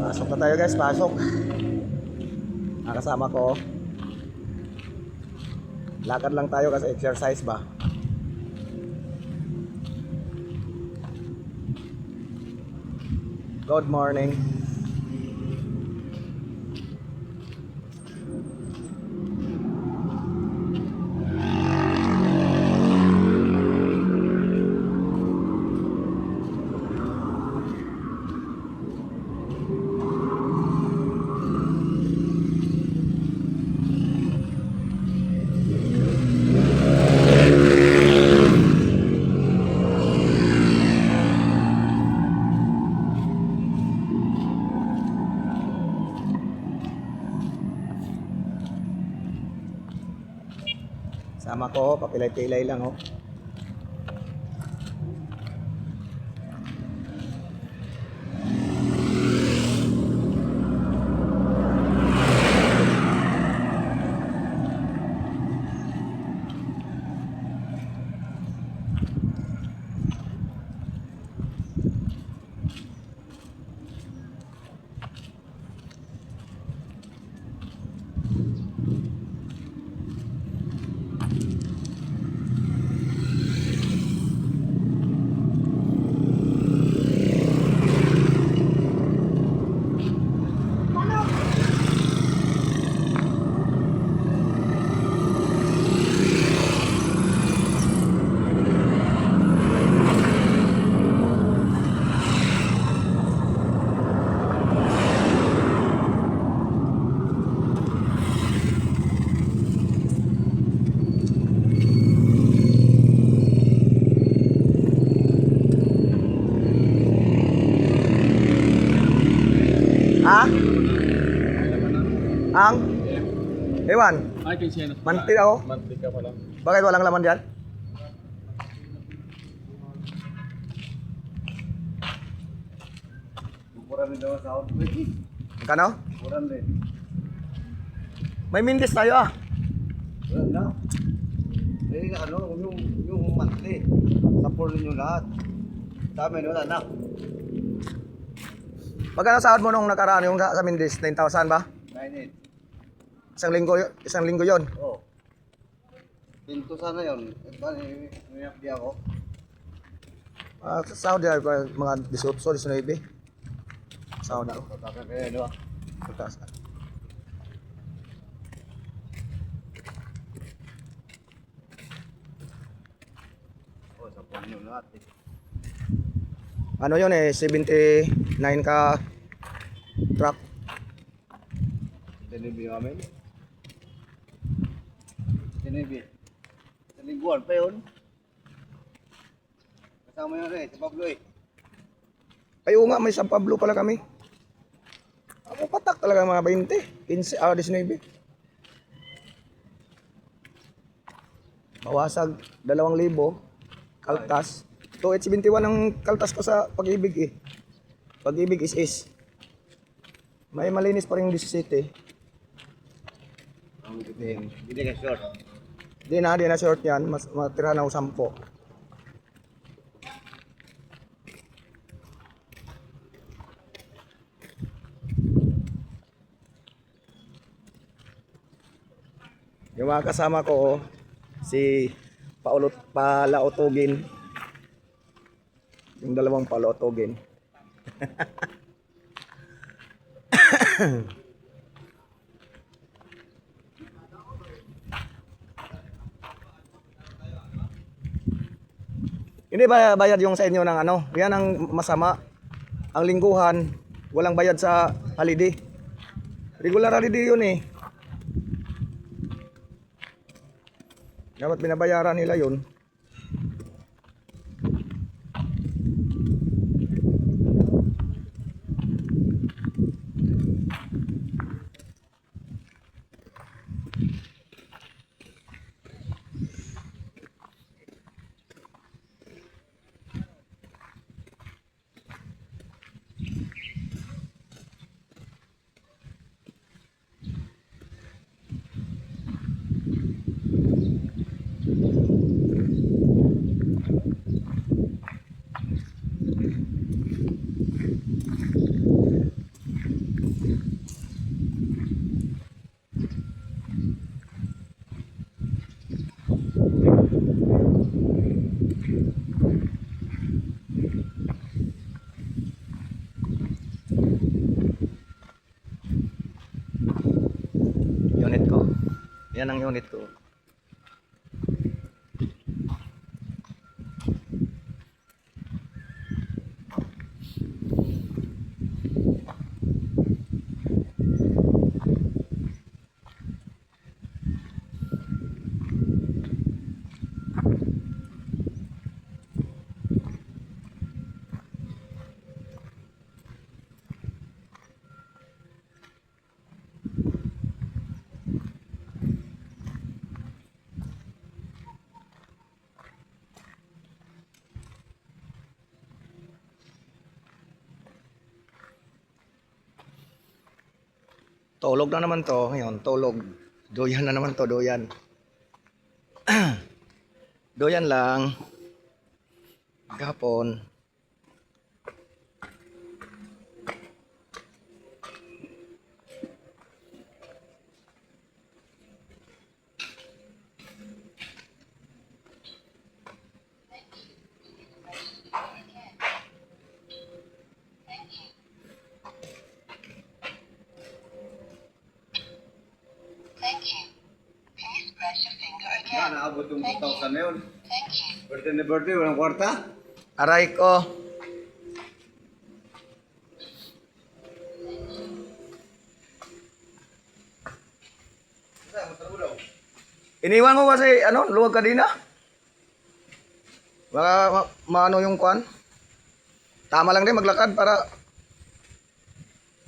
Pasok na tayo guys, pasok. Nakasama ko. Lakad lang tayo kasi exercise ba. Good morning. Sama ko, papilay-pilay lang oh. Ha? Ang? Ewan. Ay, kinsiya na. Mantik ako. Mantik ka pala. Bakit walang laman dyan? Bukuran din daw sa out. Kano? Bukuran din. May mindis tayo ah. Wala na. Eh, yung monthly. Sapor ninyo lahat. Dami wala na. Magkano sahod mo nung nakaraan yung sa mindis? 9,000 ba? 9-8. Isang linggo yon. Oo. Pinto sana yun. Niyak di ako. Sahod yan mga 18, 19. Sahod ko. Tatakan kaya, di ba? Pagkas. Oo, sapor ninyo lahat eh. Ano yun eh, 79 ka truck. Tinibi kami. Tinibi. Sa lingguan pa yun. Kasama yun si Pablo eh. Ay oo nga, may San Pablo pala kami. Ako patak talaga mga 20, 15, 19. Bawasag 2,000 kaltas. 2,871 ang kaltas ko sa Pag-ibig eh. Pag-ibig is. May malinis pa rin 17. Ang bitin. Hindi ka short. Di na short yan. Mas matira na 10. Yung mga kasama ko, si Palautugin. Yung dalawang Palautugin. Hindi ba bayad yung sa inyo ng ano? Yan ang masama. Ang lingguhan, walang bayad sa holiday. Regular holiday yun eh. Dapat binabayaran nila yun. Yan ang unit ko. Tulog na naman to. Ngayon, tulog. Doyan na naman to, doyan. Doyan lang. Gapon. Thank you. Please press your finger Na, again. naabot yung 2,000 na yun. Thank you. Birthday na birthday, walang kwarta. Aray ko. Saan, matalo daw. Iniwan ko kasi, luwag ka din ah. Baka maano yung kwan. Tama lang din maglakad para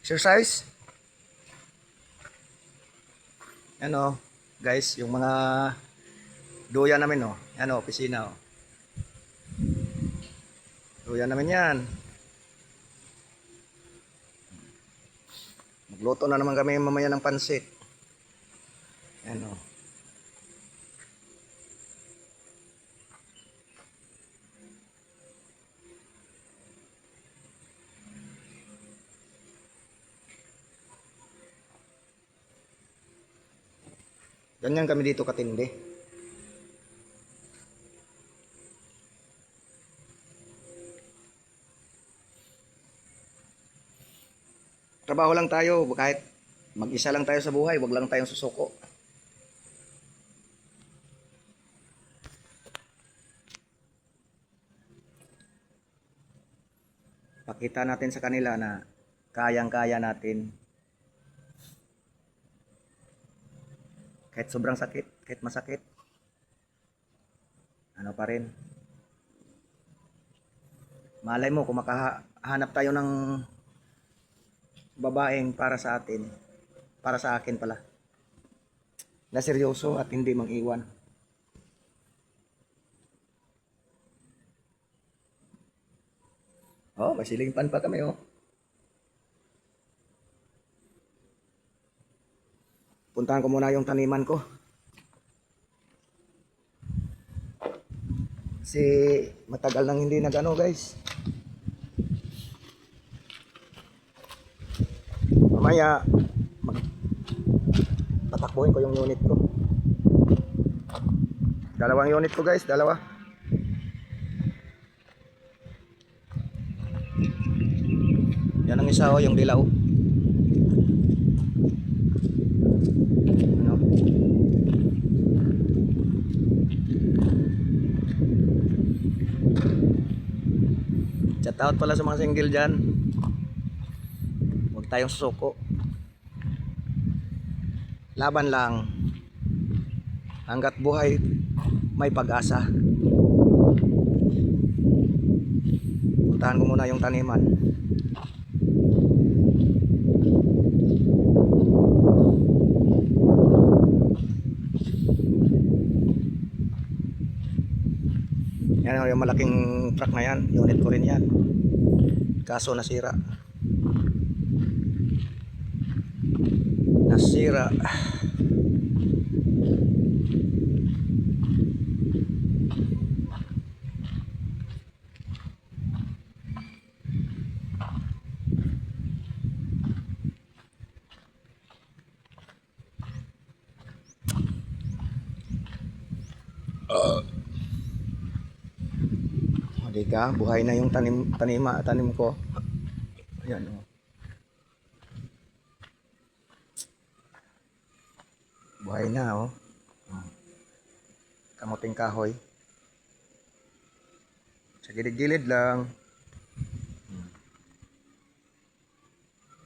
exercise. Ano, guys, yung mga doyan namin, oh. Ano, opisina, oh. Doyan namin yan. Magluto na naman kami mamaya ng pansit. Ano. Ganyan kami dito katindi. Trabaho lang tayo, kahit mag-isa lang tayo sa buhay, wag lang tayong susuko. Pakita natin sa kanila na kayang-kaya natin. Kahit sobrang sakit, kahit masakit, ano pa rin. Malay mo kung makahanap tayo ng babaeng para sa atin, para sa akin pala, na seryoso at hindi mang-iwan. Oh, may ceiling fan pa kami, oh. Puntahan ko muna yung taniman ko. Kasi matagal nang hindi nagano, guys. Mamaya tatakbuhin ko yung unit ko. Dalawang unit ko, guys, dalawa. Yan ang isa, oh, yung dilaw. Ano? Shout out pala sa mga single dyan. Huwag tayong susuko. Laban lang. Hanggat buhay, may pag-asa. Puntahan ko muna yung taniman. Yan yung malaking truck na yan. Unit ko rin yan. Kaso nasira. Nasira. Hindi ka, buhay na yung tanim ko. Ayan, oh. Buhay na, oh. kamuting kahoy. Sa gilid-gilid lang.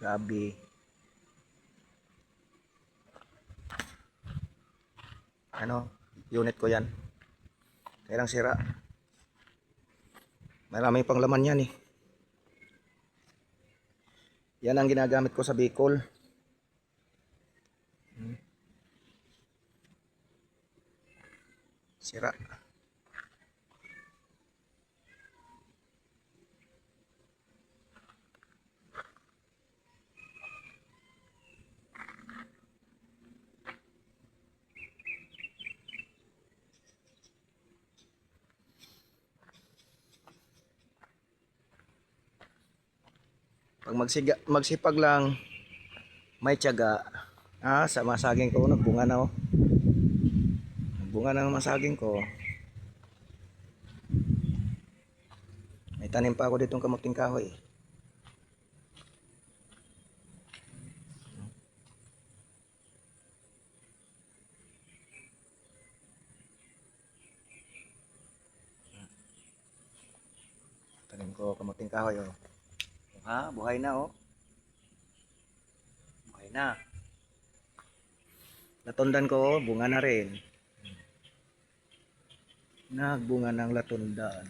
Gabi. Ano, unit ko yan. Kailang sira. Marami pang laman yan eh. Yan ang ginagamit ko sa Bicol. Sira. Pag magsipag lang, may tiyaga. Sa masaging ko, nagbunga na oh. Nagbunga na ang masaging ko. May tanim pa ako ditong kamuting kahoy. Tanim ko kamuting kahoy oh. Buhay na oh. Buhay na. Latundan ko oh, bunga na rin. Nagbunga ng latundan.